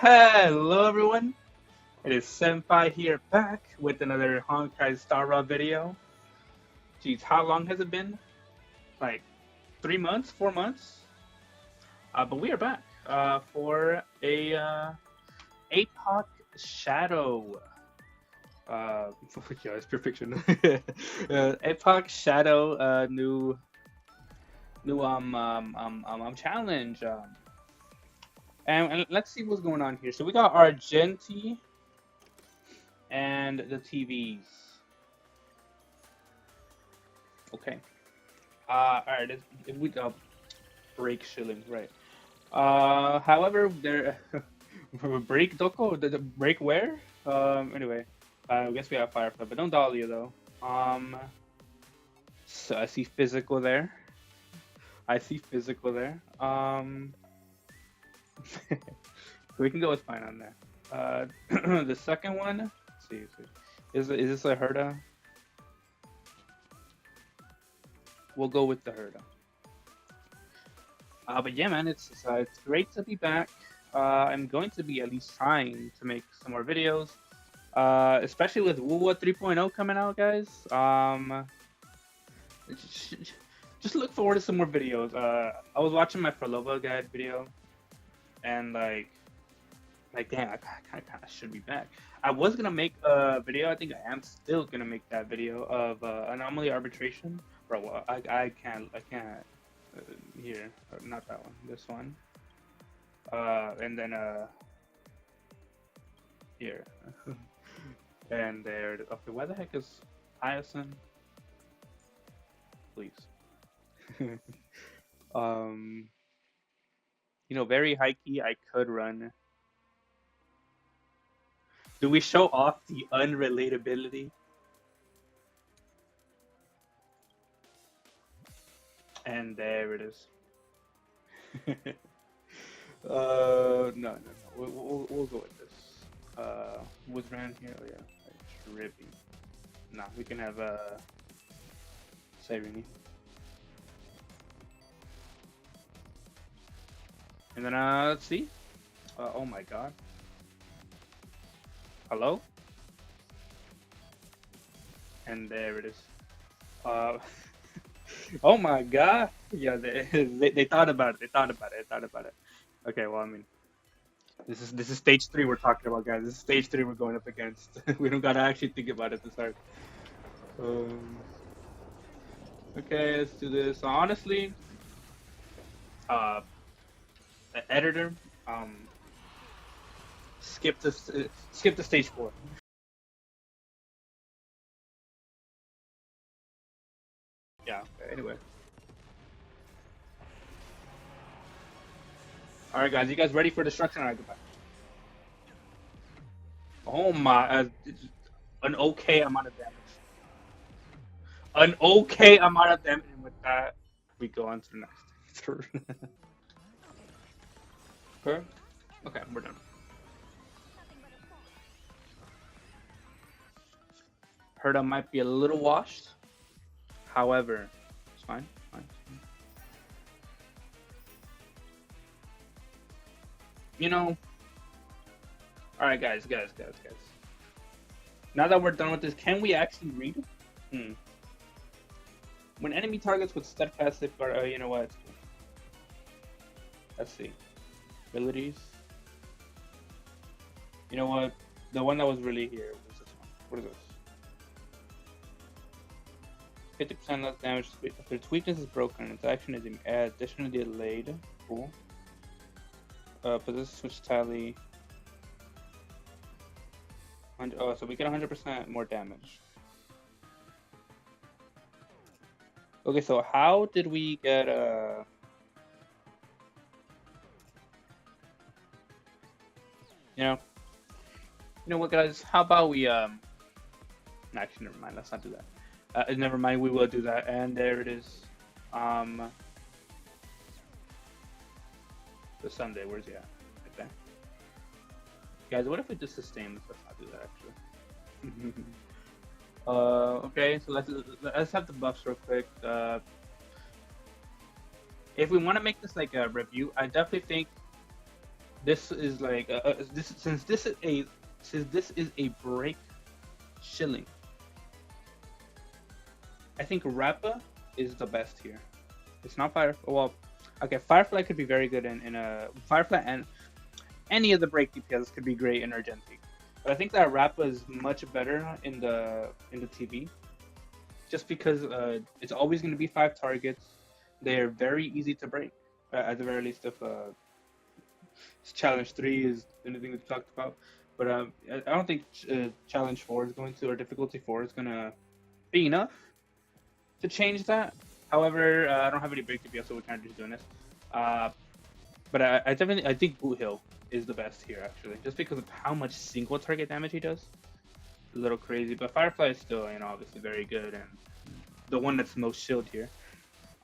Hello everyone, it is Senpai here back with another Honkai Star Raw video. Geez, how long has it been? Like 3 months, 4 months? But we are back for a APOC Shadow. Yeah, it's pure fiction. APOC Shadow, new challenge. And let's see what's going on here. So we got Argenti and the TVs. Okay. Alright, if we break shilling, right. However, there break doko? The break where? Anyway. I guess we have Firefly, but don't Dahlia though. So I see physical there. I see physical there. We can go with Phainon there. The second one, let's see. Is this a Herda? We'll go with the Herda. But yeah, man, it's great to be back. I'm going to be at least trying to make some more videos, especially with Wuwa 3.0 coming out, guys. Just look forward to some more videos. I was watching my Prolova guide video, and like damn, I kind of should be back. I was gonna make a video. I think I am still gonna make that video of anomaly arbitration. Bro, I can't here, not that one, this one. And then here, and there. Okay, why the heck is Hyacinth? Please. Very high key. I could run. Do we show off the unrelatability? And there it is. No. We'll go with this. What's around here? Oh yeah, trippy. Nah, we can have Sirini. And then let's see. Oh my god. Hello? And there it is. Oh my god! Yeah, they thought about it. They thought about it. Okay, well, I mean, this is stage 3 we're talking about, guys. This is stage 3 we're going up against. We don't gotta actually think about it to start. Okay, let's do this. Honestly, the editor, skip the stage 4. Yeah. Okay, anyway. All right, guys. You guys ready for destruction? All right, goodbye. Oh my! An okay amount of damage. An okay amount of damage. And with that, we go on to the next turn. Okay, we're done. Herda might be a little washed. However, it's fine. All right, guys. Now that we're done with this, can we actually read? When enemy targets with steadfast safeguard, you know what? Let's see. Abilities. You know what? The one that was really here was this one. What is this? 50% less damage if its weakness is broken. Its action is additionally delayed. Cool. Possess switch tally. So we get 100% more damage. Okay, so how did we get you know what, guys? How about we actually, never mind. Let's not do that. Never mind. We will do that. And there it is. The Sunday. Where's he at? Right there. Guys, what if we just sustain? Let's not do that actually. Okay, so let's have the buffs real quick. If we want to make this like a review, I definitely think This is like this since this is a break shilling. I think Rappa is the best here. It's not Fire. Well, okay, Firefly could be very good in a Firefly, and any of the break DPS could be great in Argenti. But I think that Rappa is much better in the TV, just because it's always going to be 5 targets. They're very easy to break. At the very least, if challenge 3 is anything we've talked about. But I don't think challenge 4 is going to, or difficulty 4 is going to be enough to change that. However, I don't have any break DPS, so we're kind of just doing this. But I definitely I think Boot Hill is the best here actually, just because of how much single target damage he does. A little crazy, but Firefly is still obviously very good and the one that's most shield here.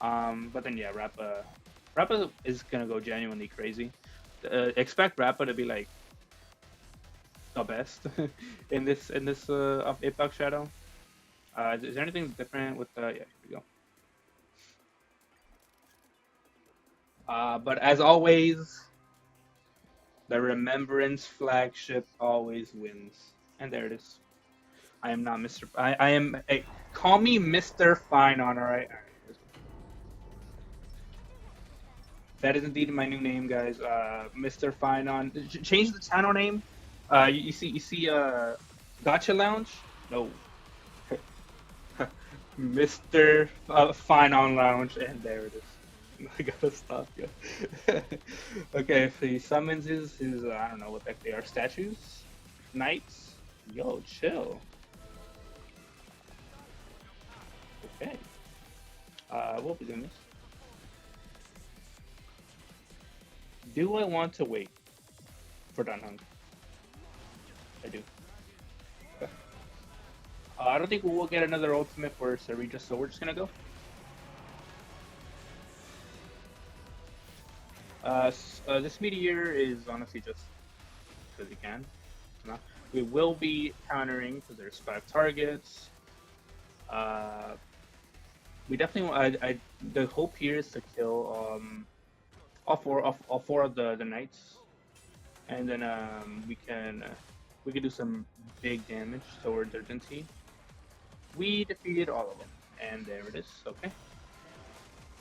But then yeah, Rappa is gonna go genuinely crazy. Expect Rappa to be like the best in this of APOC Shadow. Is there anything different with yeah, here we go. But as always, the Remembrance flagship always wins. And there it is. I am not Mr. I am. Hey, call me Mr. Phainon, alright? That is indeed my new name, guys. Mr. Phainon. Change the channel name. You see, Gacha Lounge? No. Mr. Phainon Lounge, and there it is. I gotta stop you. Okay, if he summons his I don't know what the heck they are, statues? Knights? Yo, chill. Okay. We'll be doing this. Do I want to wait for Danhung? I do. I don't think we'll get another ultimate for Sarija, so we're just gonna go. This meteor is honestly just because he can. No. We will be countering because there's 5 targets. We definitely. The hope here is to kill all four of the knights, and then we can do some big damage towards Argenti. We defeated all of them, and there it is. Okay.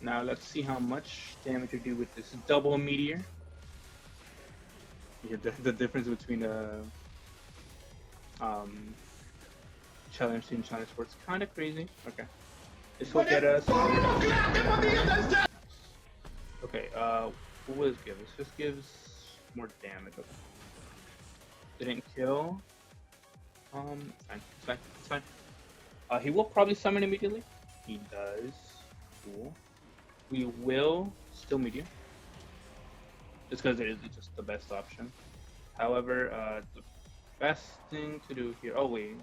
Now let's see how much damage we do with this double meteor. Yeah, the difference between challenge 2 and challenge 4 is kind of crazy. Okay, this will get us. Okay, what will this give us? This gives more damage. Okay. Didn't kill. It's fine. He will probably summon immediately. He does. Cool. We will still medium. Just because it is just the best option. However, the best thing to do here. Oh wait,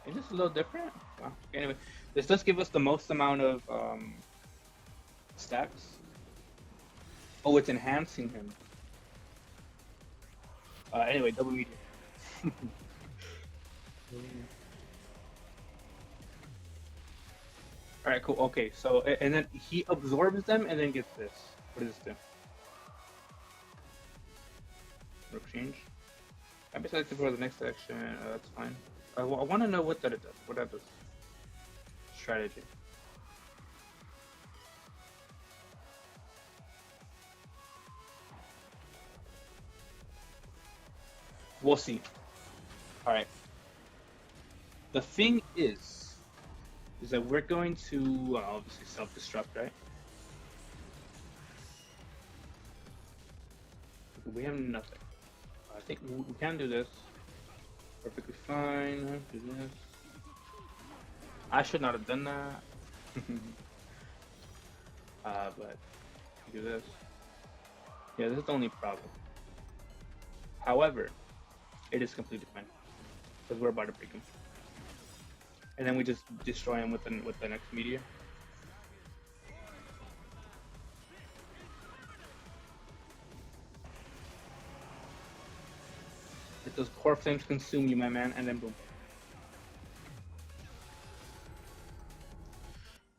is this a little different? Wow. Anyway, this does give us the most amount of stacks. Oh, it's enhancing him. Anyway, double medium. Alright, cool. Okay, so, and then he absorbs them and then gets this. What does this do? Rook change. I'm excited for the next action. That's fine. I want to know what that it does. What that does. Strategy. We'll see. Alright. The thing is that we're going to obviously self-destruct, right? We have nothing. I think we can do this. Perfectly fine. Do this. I should not have done that. But do this. Yeah, this is the only problem. However, it is completely fine because we're about to break him. And then we just destroy him with the next meteor. Let those core flames consume you, my man, and then boom.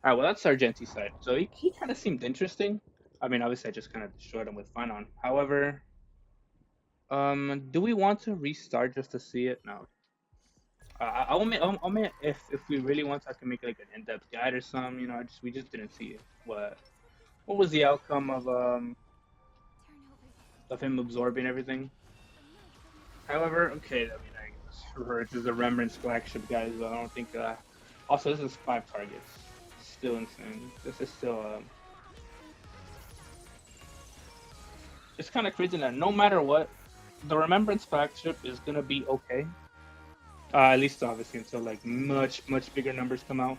Alright, well that's Argenti's side. So he kind of seemed interesting. I mean, obviously, I just kind of destroyed him with Phainon. However, do we want to restart just to see it? No. I'll make if we really want to, I can make like an in-depth guide or some. You know, we just didn't see it. What was the outcome of him absorbing everything? However, okay, I mean, this is a Remembrance flagship, guys. I don't think. Also, this is 5 targets. Still insane. This is still. It's kind of crazy that no matter what, the Remembrance flagship is gonna be okay. At least obviously until like much bigger numbers come out,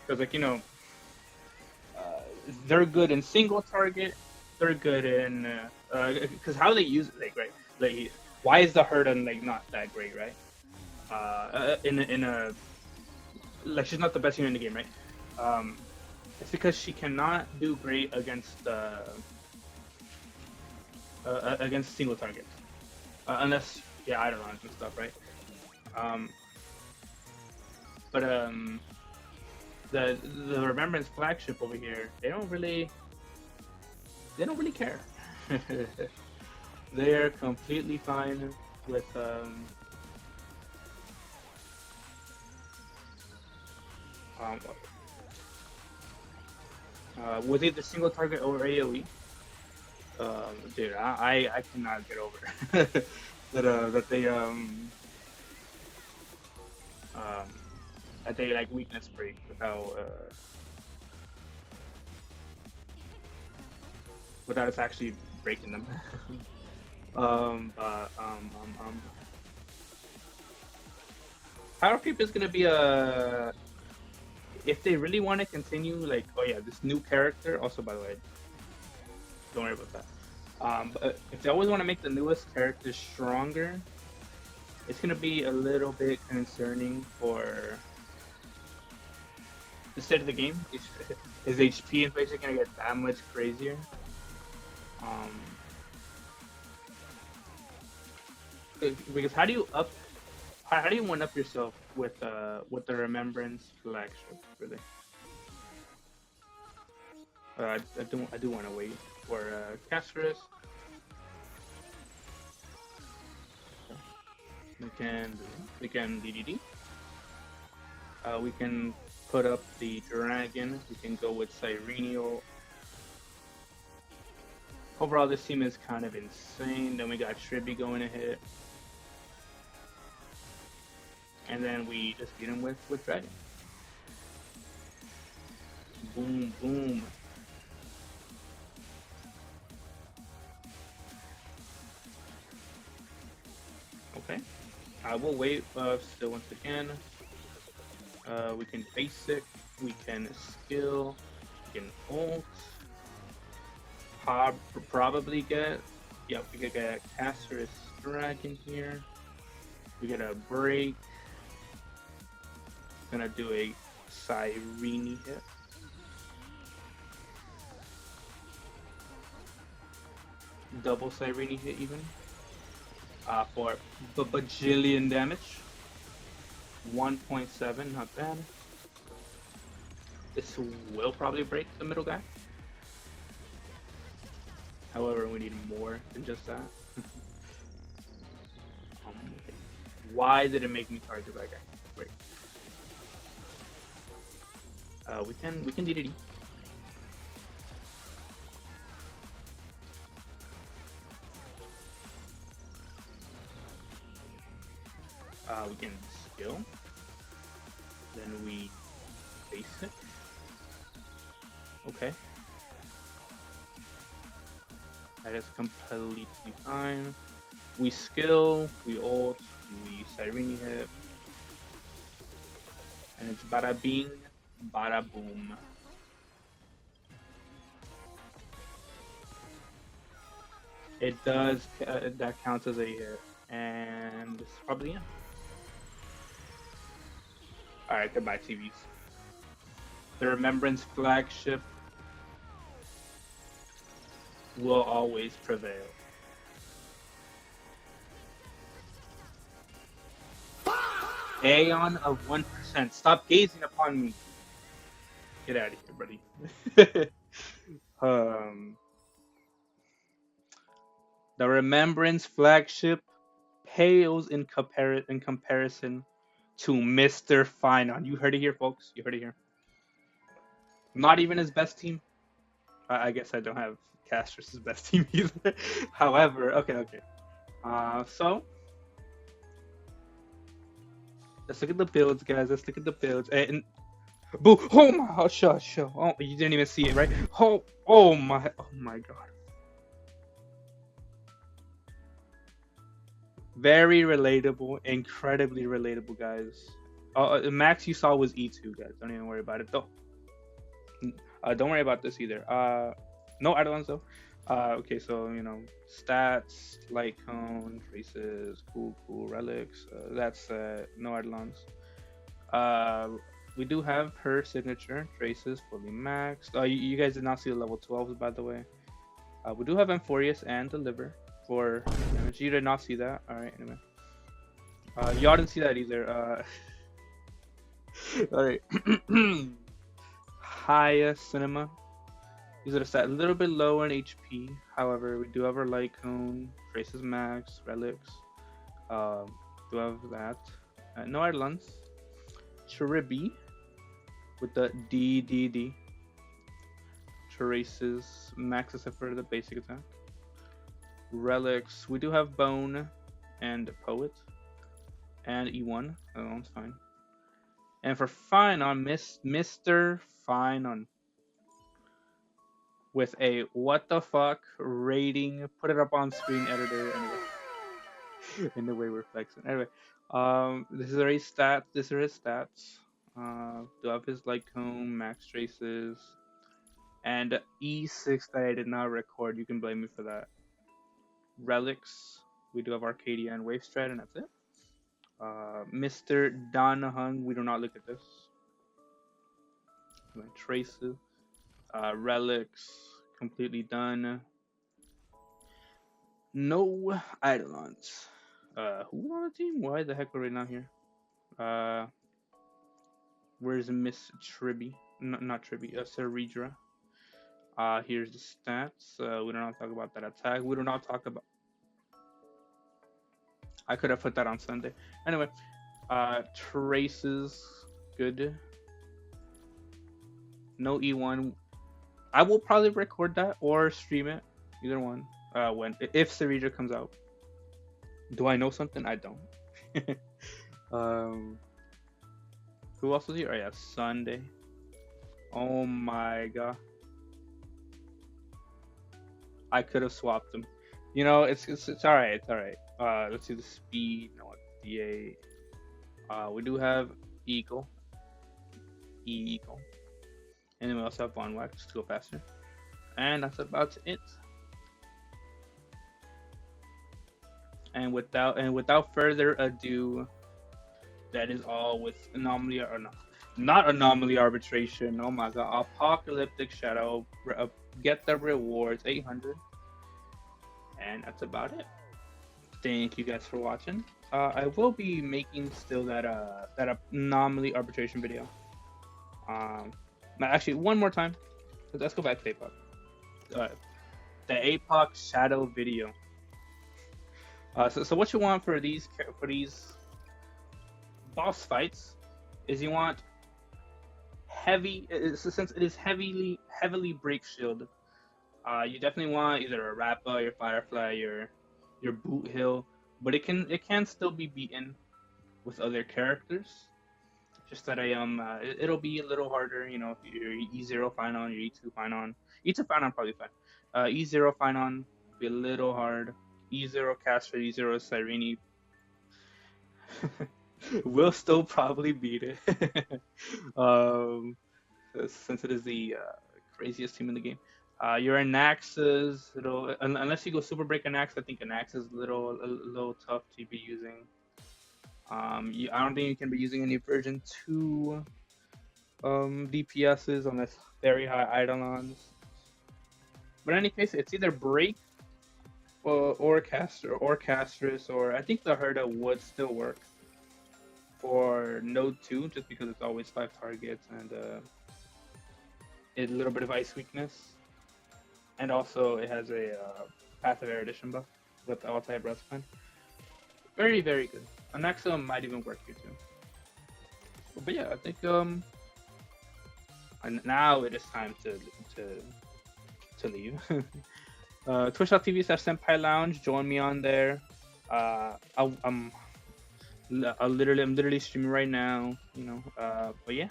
because like uh, they're good in single target. They're good in because how they use it, like right, like why is the Herda like not that great, right? In a like she's not the best unit in the game, right? Um, it's because she cannot do great against single targets, unless yeah, I don't know and stuff, right? Um, but the Remembrance flagship over here, they don't really care. They're completely fine with um, with either single target or AOE. Dude, I cannot get over that um that they like weakness break without us actually breaking them. But Power Creep is gonna be a if they really want to continue like oh yeah this new character also by the way don't worry about that. But if they always want to make the newest character stronger, it's gonna be a little bit concerning for the state of the game. His HP is basically gonna get that much crazier. Um, because how do you one up yourself with the Remembrance flagship really? I do want to wait for Casperus. We can DDD. We can put up the dragon. We can go with Cyrenio. Overall, this team is kind of insane. Then we got Tribby going to hit. And then we just beat him with Dragon. Boom, boom. Okay. I will wait still once again. We can basic, we can skill, we can ult. Probably get, yep, we could get Caster's Dragon here. We get a break. Gonna do a Cyrene hit. Double Cyrene hit even. For bajillion damage. 1.7, not bad. This will probably break the middle guy. However, we need more than just that. Why did it make me target that guy? Great. We can DDD. We can skill. Then we basic. Okay. That is completely fine. We skill, we ult, we Cyrene hit. And it's bada bing, bada boom. It does, that counts as a hit. And it's probably in. Alright, goodbye TVs. The Remembrance flagship will always prevail. Aeon of 1%. Stop gazing upon me. Get out of here, buddy. The Remembrance flagship pales in comparison to Mr. Phainon. You heard it here, folks. You heard it here. Not even his best team. I guess I don't have Castrus's best team either. However, okay. So let's look at the builds, guys. Let's look at the builds. And boo! Oh my! Oh, shush! Oh, you didn't even see it, right? Oh my! Oh my God! Very relatable, incredibly relatable, guys. Max you saw was E2, guys. Don't even worry about it, though. Don't worry about this either. No add-ons though. Okay, so stats, light cone, traces, cool relics. That's no add-ons. We do have her signature traces fully maxed. You guys did not see the level 12s, by the way. We do have Amphorius and Deliver for damage. You did not see that. All right, anyway. Y'all didn't see that either. All right. Highest Cinema. These are stat a little bit lower in HP. However, we do have our Light Cone, Traces Max, Relics. Do have that. No Irelands. Chiribi with the DDD. Traces Max except for the basic attack. Relics. We do have Bone and Poet. And E1. That one's fine. And for Phainon, Mr. Phainon. With a what the fuck rating, put it up on screen editor anyway. In the way we're flexing. Anyway, this is his stats. These are his stats. Do have his light cone, max traces, and E6 that I did not record. You can blame me for that. Relics. We do have Arcadia and Wave Strat, and that's it. Mr. Donahung. We do not look at this. Traces. Relics, completely done. No Eidolons. Who's on the team? Why the heck are we not here? Where's Miss Tribby? Not Tribby, Ceredra. Here's the stats. We do not talk about that attack. We do not talk about... I could have put that on Sunday. Anyway, Traces, good. No E1. I will probably record that or stream it, either one. If Ceredra comes out. Do I know something? I don't. Who else was here? Oh yeah, Sunday. Oh my God. I could have swapped them. It's all right. It's all right. Let's see the speed. No, DA. We do have Eagle. Eagle. And then we also have Von Wax to go faster. And that's about it. And without further ado, that is all with anomaly or no, not anomaly arbitration. Oh my God, Apocalyptic Shadow. Get the rewards, 800. And that's about it. Thank you guys for watching. I will be making still that anomaly arbitration video. Actually, one more time. Let's go back to APOC. The APOC Shadow video. So what you want for these boss fights is you want heavy. Since it is heavily break shield, you definitely want either a Rappa, your Firefly, your Boot Hill, but it can still be beaten with other characters. Just that it'll be a little harder, if you're E0 Phainon, your E2 Phainon. E2 Phainon probably fine. E0 Phainon be a little hard. E0 Castra, E0 Cyrene will still probably beat it. Since it is the craziest team in the game. Your Anaxes, unless you go Super Break Anax, I think Anax is a little tough to be using. I don't think you can be using any version 2 DPSs unless very high Eidolons. But in any case, it's either Break or Castrus, or I think the Herda would still work for Node 2 just because it's always 5 targets and a little bit of ice weakness. And also it has a Path of Erudition buff. with Altai Breastplane. Very, very good. An Axum might even work here too. But yeah, I think and now it is time to leave. Twitch.tv/Senpai Lounge. Join me on there. I'm literally streaming right now. You know. But yeah.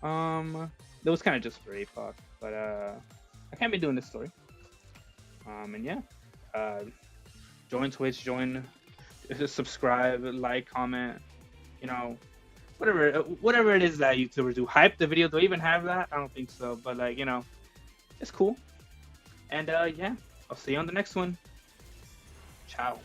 That was kind of just for APOC, but I can't be doing this story. And yeah. Join Twitch. Subscribe, like, comment. You know, whatever it is that YouTubers do. Hype the video. Do I even have that? I don't think so. But like, you know, it's cool. And yeah, I'll see you on the next one. Ciao.